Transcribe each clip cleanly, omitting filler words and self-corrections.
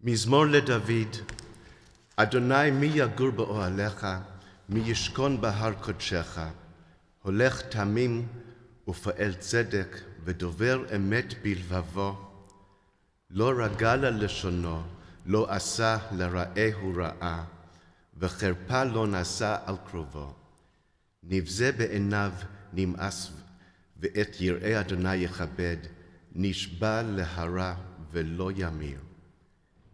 מזמור לדוד, אדוני מי יגור באוהליך, מי ישכון בהר קודשך, הולך תמים ופועל צדק ודובר אמת בלבבו, לא רגל על לשונו, לא עשה לרעהו רעה, וחרפה לא נשא על קרובו. נבזה בעיניו נמאס, ואת יראי אדוני יכבד, נשבע להרע ולא ימיר.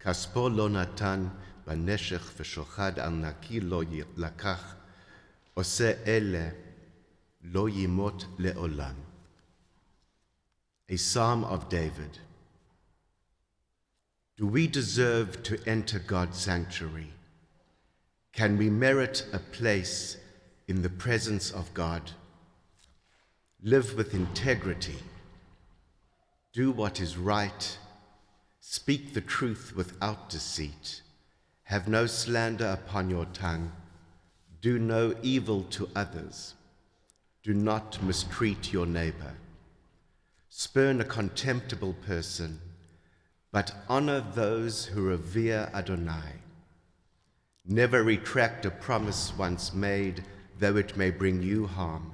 כספו לא נתן בנשך ושוחד על נקי לא לקח, עושה אלה לא ימות לעולם. A Psalm of David. Do we deserve to enter God's sanctuary? Can we merit a place in the presence of God? Live with integrity. Do what is right. Speak the truth without deceit. Have no slander upon your tongue. Do no evil to others. Do not mistreat your neighbor. Spurn a contemptible person, but honor those who revere Adonai. Never retract a promise once made, though it may bring you harm.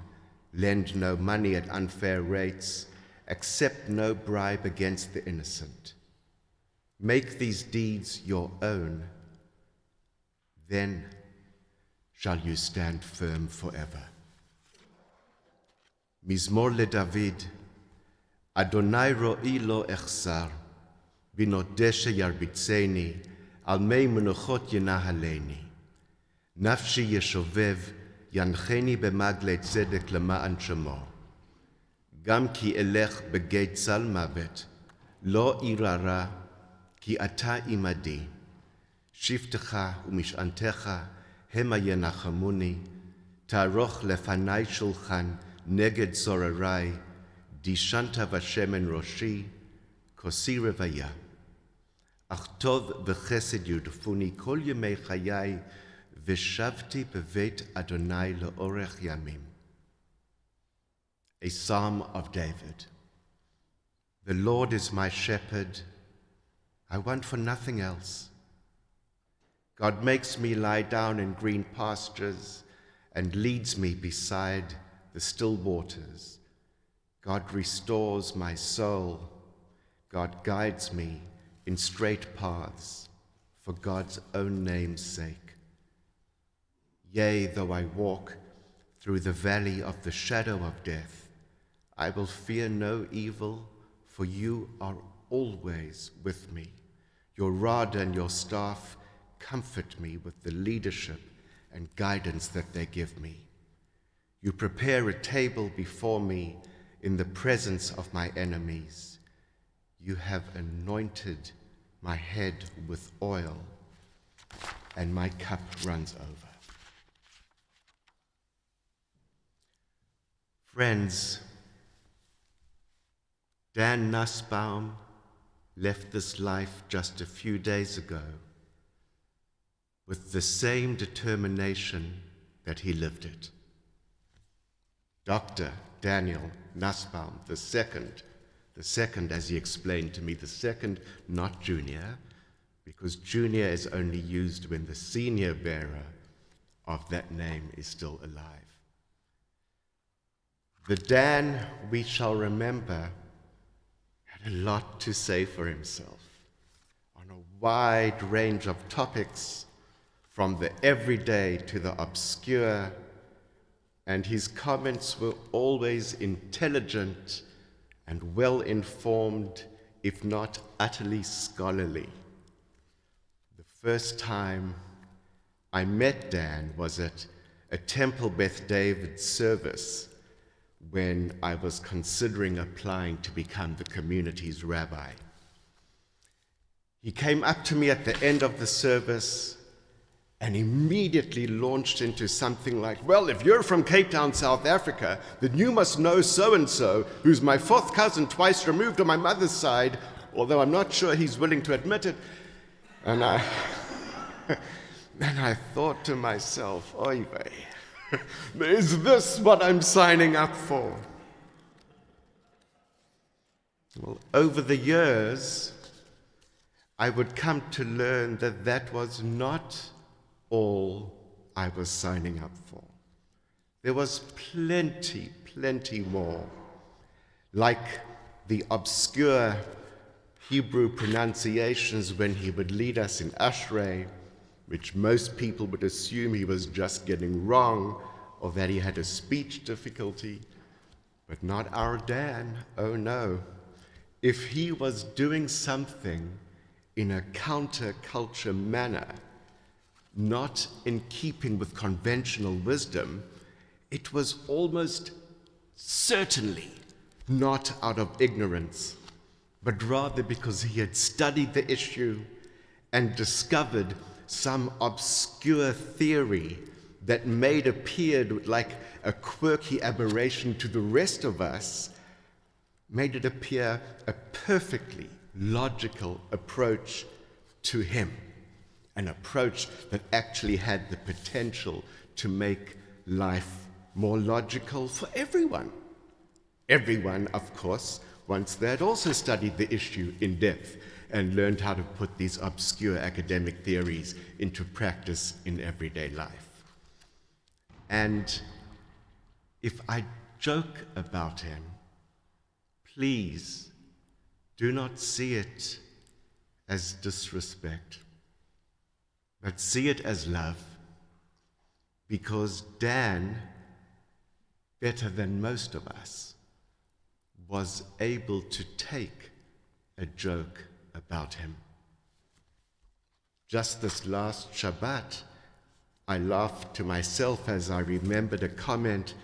Lend no money at unfair rates. Accept no bribe against the innocent. Make these deeds your own. Then shall you stand firm forever. Mizmor leDavid, Adonai ro'i lo echsar, binodeshe yarbitzeni, al mei menuchot yenahaleni. Nafshi yeshovev, yancheni b'magle tzedek למען shemo. Gam ki elech begei tzal mavet, lo irara, ki ata imadi. Shiftecha umishantecha, hema yenachamuni, taroch lefanai shulchan, neged zorarai, dishanta vashemen roshi, kosi revaya. Ach tov v'chesed yudfuni kol yemei chayai, v'shavti bevet Adonai le'orech yamim. A Psalm of David. The Lord is my shepherd. I want for nothing else. God makes me lie down in green pastures and leads me beside the still waters. God restores my soul. God guides me in straight paths for God's own name's sake. Yea, though I walk through the valley of the shadow of death, I will fear no evil, for you are always with me. Your rod and your staff comfort me with the leadership and guidance that they give me. You prepare a table before me in the presence of my enemies. You have anointed my head with oil, and my cup runs over. Friends, Dan Nussbaum left this life just a few days ago with the same determination that he lived it. Dr. Daniel Nussbaum, the second, as he explained to me, the second, not junior, because junior is only used when the senior bearer of that name is still alive. The Dan we shall remember had a lot to say for himself on a wide range of topics, from the everyday to the obscure, and his comments were always intelligent and well-informed, if not utterly scholarly. The first time I met Dan was at a Temple Beth David service when I was considering applying to become the community's rabbi. He came up to me at the end of the service and immediately launched into something like, well, if you're from Cape Town, South Africa, then you must know so-and-so, who's my fourth cousin twice removed on my mother's side, although I'm not sure he's willing to admit it. And I thought to myself, oy vey, is this what I'm signing up for? Well, over the years, I would come to learn that that was not all I was signing up for. There was plenty more, like the obscure Hebrew pronunciations when he would lead us in Ashrei, which most people would assume he was just getting wrong or that he had a speech difficulty, but not our Dan, oh no. If he was doing something in a counterculture manner, not in keeping with conventional wisdom, it was almost certainly not out of ignorance, but rather because he had studied the issue and discovered some obscure theory that appeared like a quirky aberration to the rest of us, made it appear a perfectly logical approach to him, an approach that actually had the potential to make life more logical for everyone. Everyone, of course, once they had also studied the issue in depth and learned how to put these obscure academic theories into practice in everyday life. And if I joke about him, please do not see it as disrespect, but see it as love, because Dan, better than most of us, was able to take a joke about him. Just this last Shabbat, I laughed to myself as I remembered a comment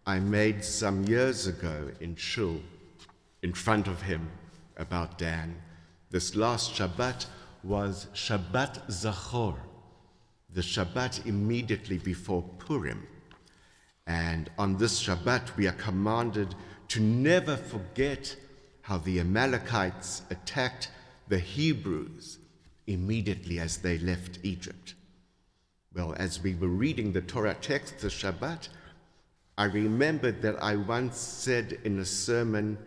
I made some years ago in Shul, in front of him, about Dan. This last Shabbat was Shabbat Zachor, the Shabbat immediately before Purim. And on this Shabbat, we are commanded to never forget how the Amalekites attacked the Hebrews immediately as they left Egypt. Well, as we were reading the Torah text this Shabbat, I remembered that I once said in a sermon,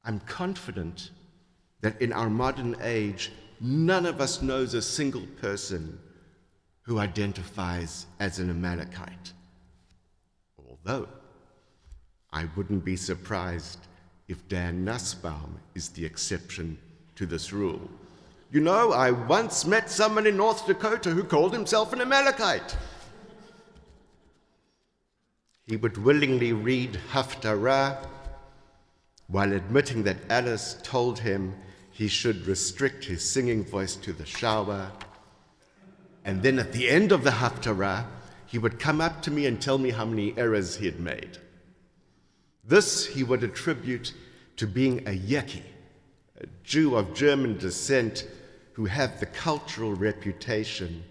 I'm confident that in our modern age, none of us knows a single person who identifies as an Amalekite. Although, I wouldn't be surprised if Dan Nussbaum is the exception to this rule. You know, I once met someone in North Dakota who called himself an Amalekite. He would willingly read Haftarah while admitting that Alice told him he should restrict his singing voice to the shower. And then at the end of the Haftarah, he would come up to me and tell me how many errors he had made. This he would attribute to being a Yeki, a Jew of German descent who have the cultural reputation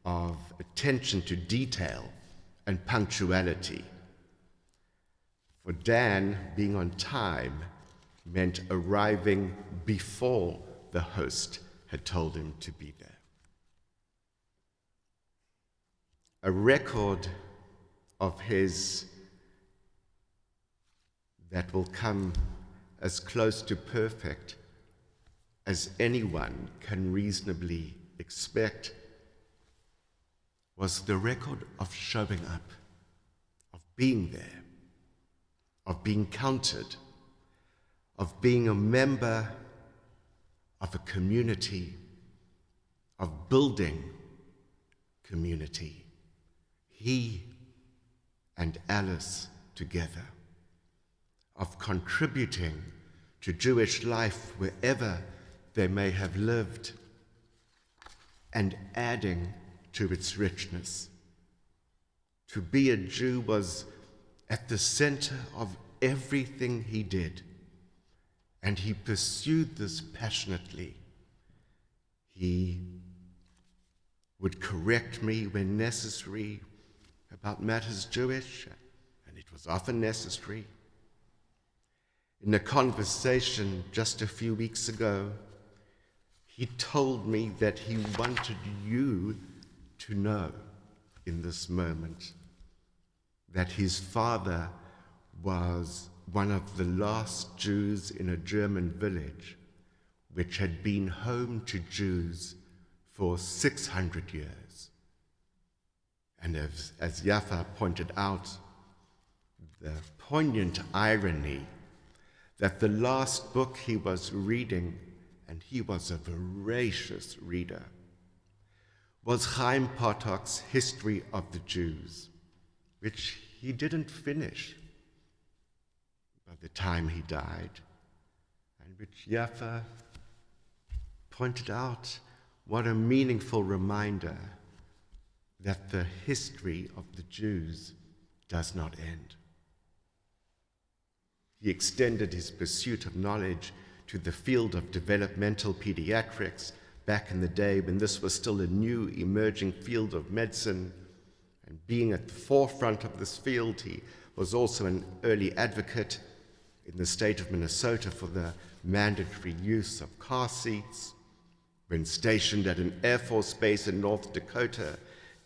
of attention to detail and punctuality. For Dan, being on time meant arriving before the host had told him to be there. A record of his that will come as close to perfect as anyone can reasonably expect was the record of showing up, of being there, of being counted, of being a member of a community, of building community. He and Alice together, of contributing to Jewish life wherever they may have lived, and adding to its richness. To be a Jew was at the center of everything he did, and he pursued this passionately. He would correct me when necessary about matters Jewish, and it was often necessary. In a conversation just a few weeks ago, he told me that he wanted you to know in this moment that his father was one of the last Jews in a German village which had been home to Jews for 600 years. And as Jaffa pointed out, the poignant irony that the last book he was reading, and he was a voracious reader, was Chaim Potok's History of the Jews, which he didn't finish by the time he died, and which Jaffa pointed out what a meaningful reminder that the history of the Jews does not end. He extended his pursuit of knowledge to the field of developmental pediatrics back in the day when this was still a new emerging field of medicine. And being at the forefront of this field, he was also an early advocate in the state of Minnesota for the mandatory use of car seats. When stationed at an Air Force base in North Dakota,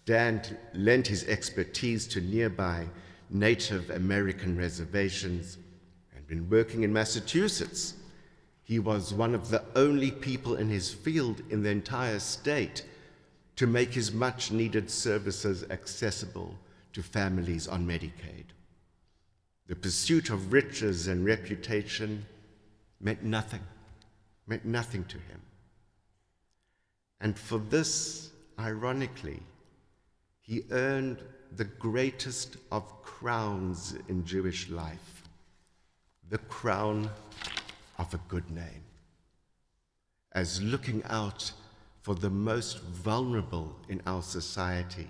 Dan lent his expertise to nearby Native American reservations. And when working in Massachusetts, he was one of the only people in his field in the entire state to make his much-needed services accessible to families on Medicaid. The pursuit of riches and reputation meant nothing to him. And for this, ironically, he earned the greatest of crowns in Jewish life, the crown of a good name, as looking out for the most vulnerable in our society,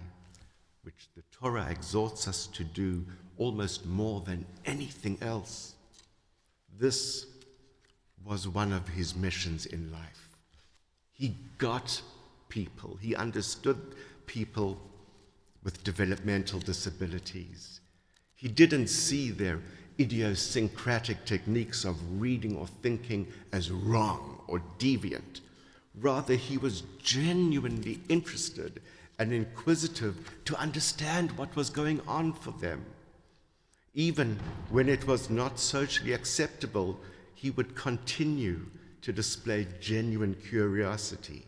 which the Torah exhorts us to do almost more than anything else. This was one of his missions in life. He got people, he understood people with developmental disabilities. He didn't see their idiosyncratic techniques of reading or thinking as wrong or deviant. Rather, he was genuinely interested and inquisitive to understand what was going on for them. Even when it was not socially acceptable, he would continue to display genuine curiosity.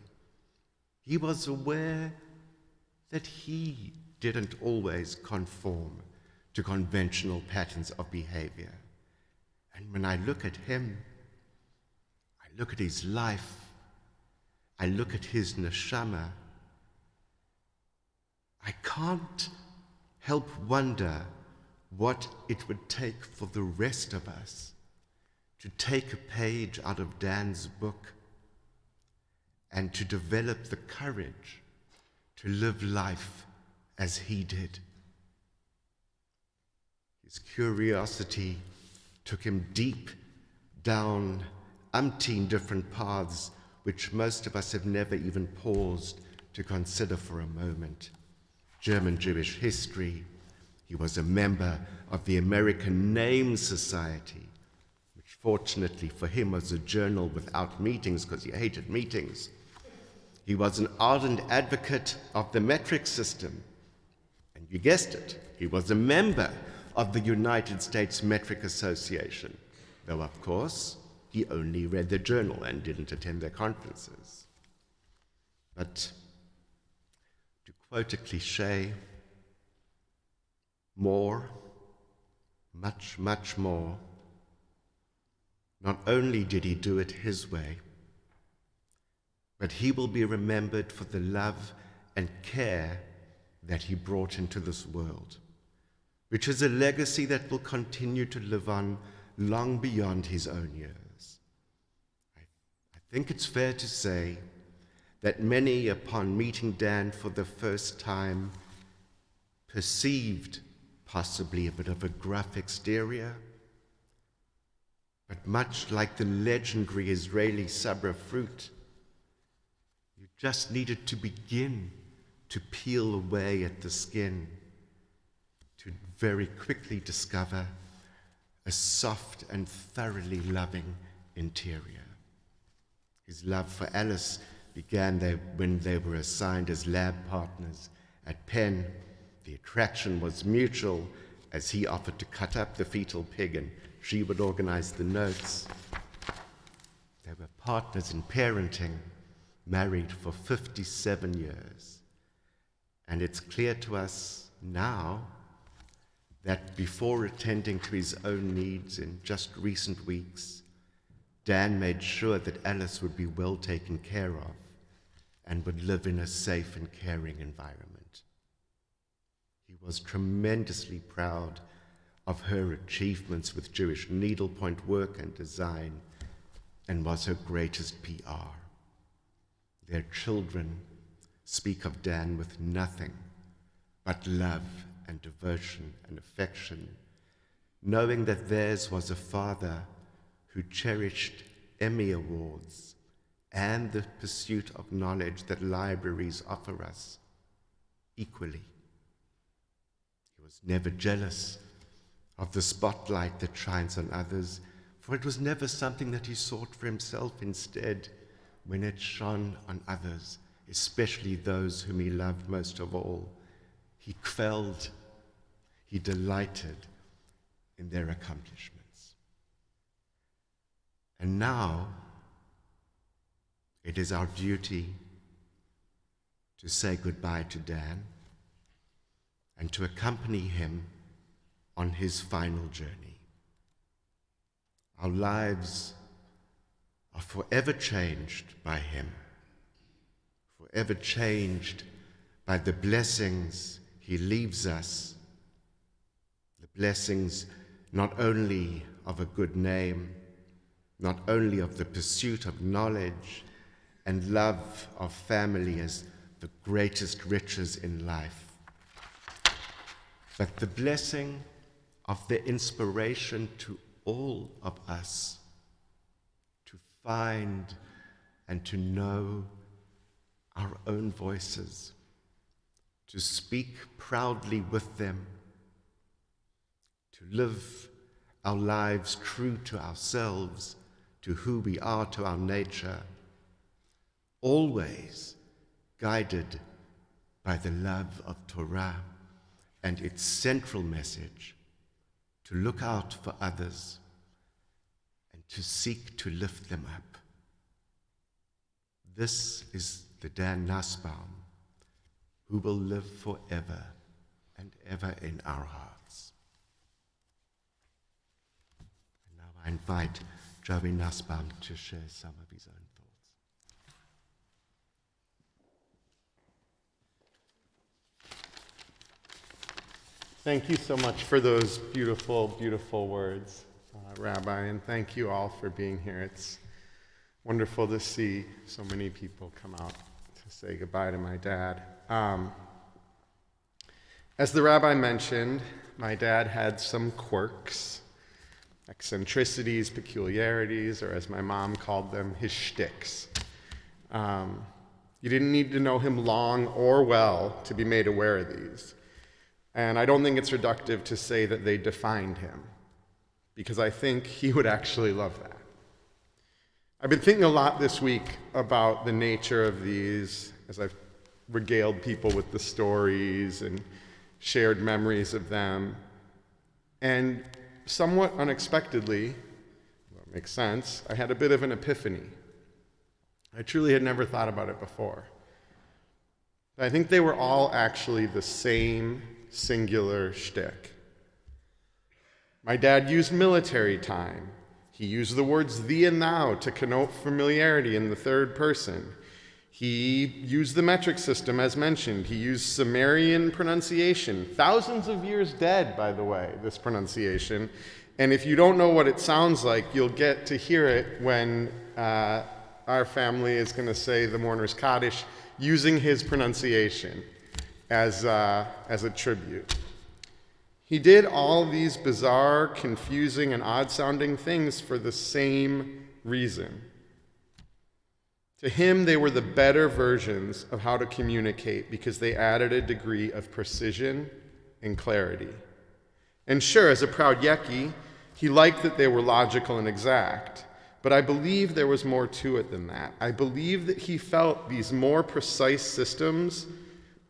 He was aware that he didn't always conform to conventional patterns of behavior. And when I look at him, I look at his life, I look at his neshama, I can't help wonder what it would take for the rest of us to take a page out of Dan's book and to develop the courage to live life as he did. His curiosity took him deep down umpteen different paths which most of us have never even paused to consider for a moment. German Jewish history. He was a member of the American Name Society, which fortunately for him was a journal without meetings because he hated meetings. He was an ardent advocate of the metric system. And you guessed it, he was a member of the United States Metric Association, though of course he only read the journal and didn't attend their conferences. But to quote a cliche, more, much, much more. Not only did he do it his way, but he will be remembered for the love and care that he brought into this world, which is a legacy that will continue to live on long beyond his own years. I think it's fair to say that many, upon meeting Dan for the first time, perceived possibly a bit of a gruff exterior, but much like the legendary Israeli sabra fruit, you just needed to begin to peel away at the skin to very quickly discover a soft and thoroughly loving interior. His love for Alice began when they were assigned as lab partners at Penn. The attraction was mutual as he offered to cut up the fetal pig and she would organize the notes. They were partners in parenting, married for 57 years. And it's clear to us now that before attending to his own needs in just recent weeks, Dan made sure that Alice would be well taken care of and would live in a safe and caring environment. He was tremendously proud of her achievements with Jewish needlepoint work and design, and was her greatest PR. Their children speak of Dan with nothing but love and devotion and affection, knowing that theirs was a father who cherished Emmy Awards and the pursuit of knowledge that libraries offer us equally. He was never jealous of the spotlight that shines on others, for it was never something that he sought for himself. Instead, when it shone on others, especially those whom he loved most of all, he quelled, he delighted in their accomplishments. And now, it is our duty to say goodbye to Dan and to accompany him on his final journey. Our lives are forever changed by him, forever changed by the blessings he leaves us, the blessings not only of a good name, not only of the pursuit of knowledge and love of family as the greatest riches in life, but the blessing of the inspiration to all of us to find and to know our own voices, to speak proudly with them, to live our lives true to ourselves, to who we are, to our nature, always guided by the love of Torah and its central message to look out for others and to seek to lift them up. This is the Dan Nussbaum who will live forever and ever in our hearts. And now I invite Joey Nussbaum to share some of his own thoughts. Thank you so much for those beautiful, beautiful words, Rabbi, and thank you all for being here. It's wonderful to see so many people come out to say goodbye to my dad. As the rabbi mentioned, my dad had some quirks, eccentricities, peculiarities, or as my mom called them, his shticks. You didn't need to know him long or well to be made aware of these. And I don't think it's reductive to say that they defined him, because I think he would actually love that. I've been thinking a lot this week about the nature of these as I've regaled people with the stories and shared memories of them. And somewhat unexpectedly, well, it makes sense, I had a bit of an epiphany. I truly had never thought about it before. I think they were all actually the same singular shtick. My dad used military time. He used the words thee and thou to connote familiarity in the third person. He used the metric system as mentioned. He used Sumerian pronunciation. Thousands of years dead, by the way, this pronunciation. And if you don't know what it sounds like, you'll get to hear it when our family is going to say the Mourner's Kaddish using his pronunciation as a tribute. He did all these bizarre, confusing, and odd-sounding things for the same reason. To him, they were the better versions of how to communicate because they added a degree of precision and clarity. And sure, as a proud Yeki, he liked that they were logical and exact, but I believe there was more to it than that. I believe that he felt these more precise systems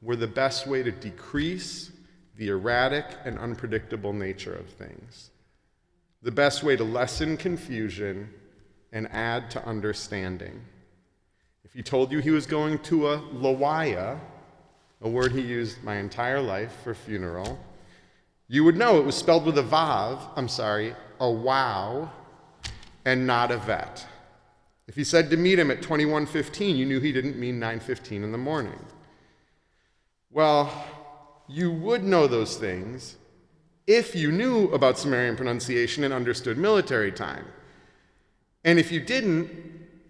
were the best way to decrease the erratic and unpredictable nature of things, the best way to lessen confusion and add to understanding. If he told you he was going to a lawaya, a word he used my entire life for funeral, you would know it was spelled with a wow, and not a vet. If he said to meet him at 21:15, you knew he didn't mean 9:15 in the morning. Well, you would know those things if you knew about Sumerian pronunciation and understood military time. And if you didn't,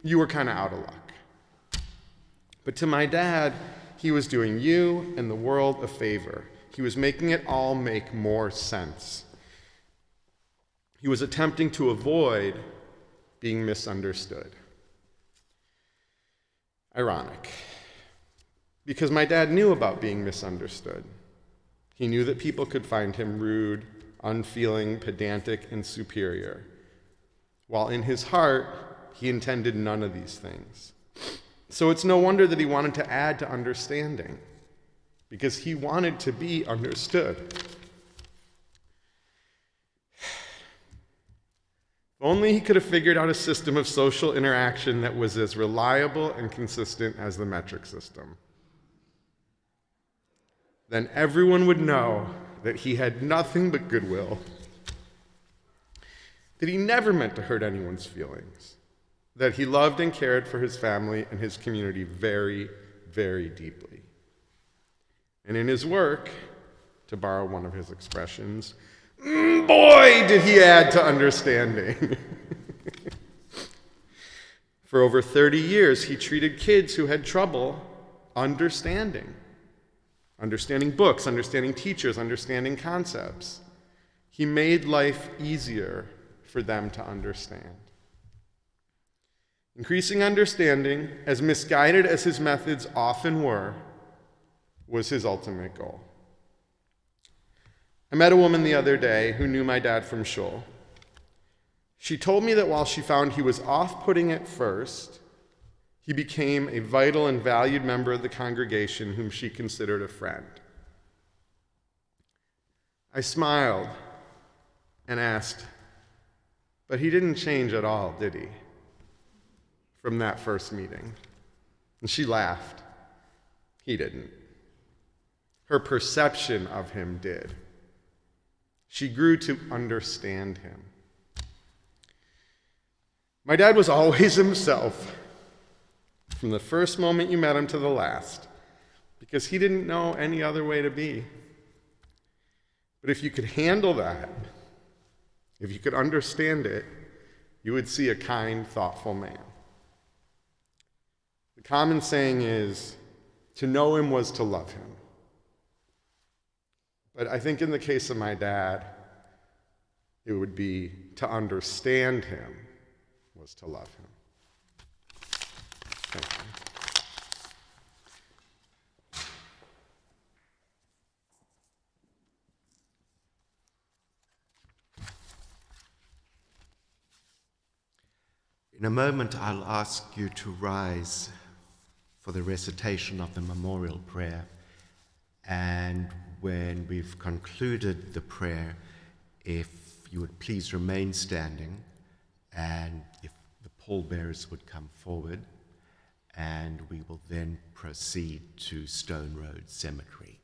you were kind of out of luck. But to my dad, he was doing you and the world a favor. He was making it all make more sense. He was attempting to avoid being misunderstood. Ironic, because my dad knew about being misunderstood. He knew that people could find him rude, unfeeling, pedantic, and superior, while in his heart, he intended none of these things. So it's no wonder that he wanted to add to understanding, because he wanted to be understood. If only he could have figured out a system of social interaction that was as reliable and consistent as the metric system. Then everyone would know that he had nothing but goodwill, that he never meant to hurt anyone's feelings, that he loved and cared for his family and his community very, very deeply. And in his work, to borrow one of his expressions, boy, did he add to understanding. For over 30 years, he treated kids who had trouble understanding books, understanding teachers, understanding concepts. He made life easier for them to understand. Increasing understanding, as misguided as his methods often were, was his ultimate goal. I met a woman the other day who knew my dad from shul. She told me that while she found he was off-putting at first, he became a vital and valued member of the congregation whom she considered a friend. I smiled and asked, but he didn't change at all, did he? From that first meeting. And she laughed. He didn't. Her perception of him did. She grew to understand him. My dad was always himself, from the first moment you met him to the last, because he didn't know any other way to be. But if you could handle that, if you could understand it, you would see a kind, thoughtful man. The common saying is, to know him was to love him. But I think in the case of my dad, it would be to understand him was to love him. Thank you. In a moment, I'll ask you to rise for the recitation of the memorial prayer. And when we've concluded the prayer, if you would please remain standing, and if the pallbearers would come forward, and we will then proceed to Stone Road Cemetery.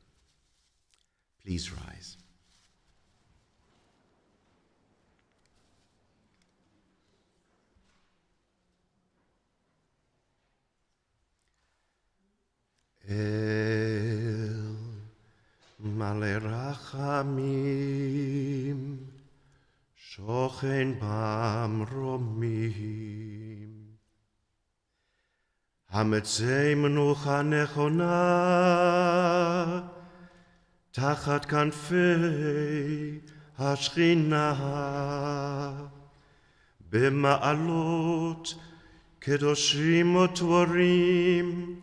Please rise. El male rachamim shochen במרומים המצא מנוחה נכונה תחת כנפי השכינה במעלות קדושים וטהורים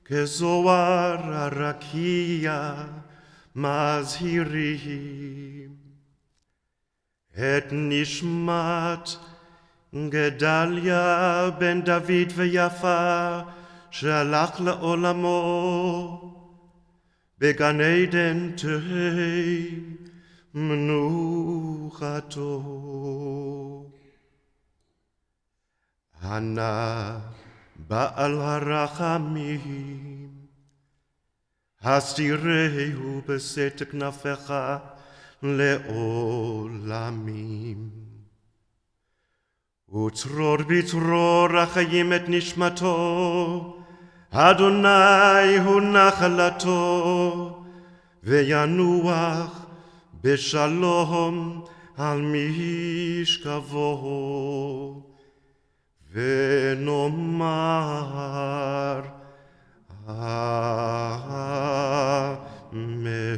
כזוהר הרקיע מזהירים את נשמת גדליה בן דוד ויפה שהלך לעולמו בגן עדן תהי מנוחתו. Hana Ba'al harachamim, הסתירהו בשאת כנפיך לעולמים. וצרור בצרור החיים את נשמתו, אדוני הוא נחלתו, וינוח בשלום על משכבו. ונאמר Amen.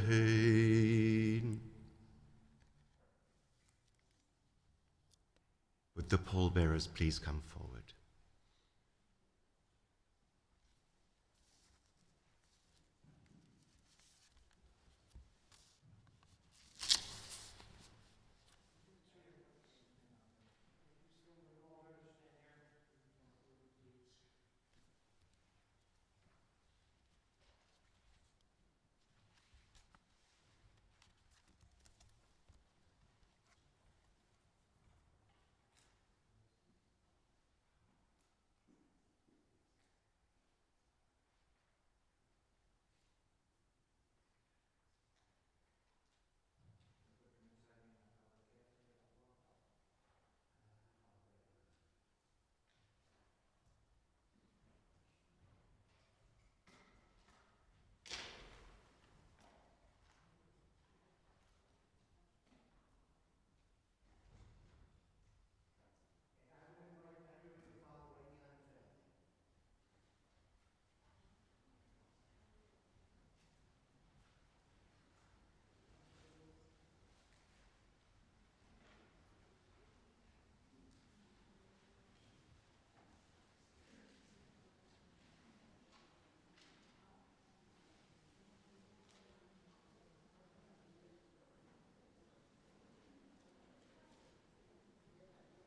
Would the pallbearers please come forward?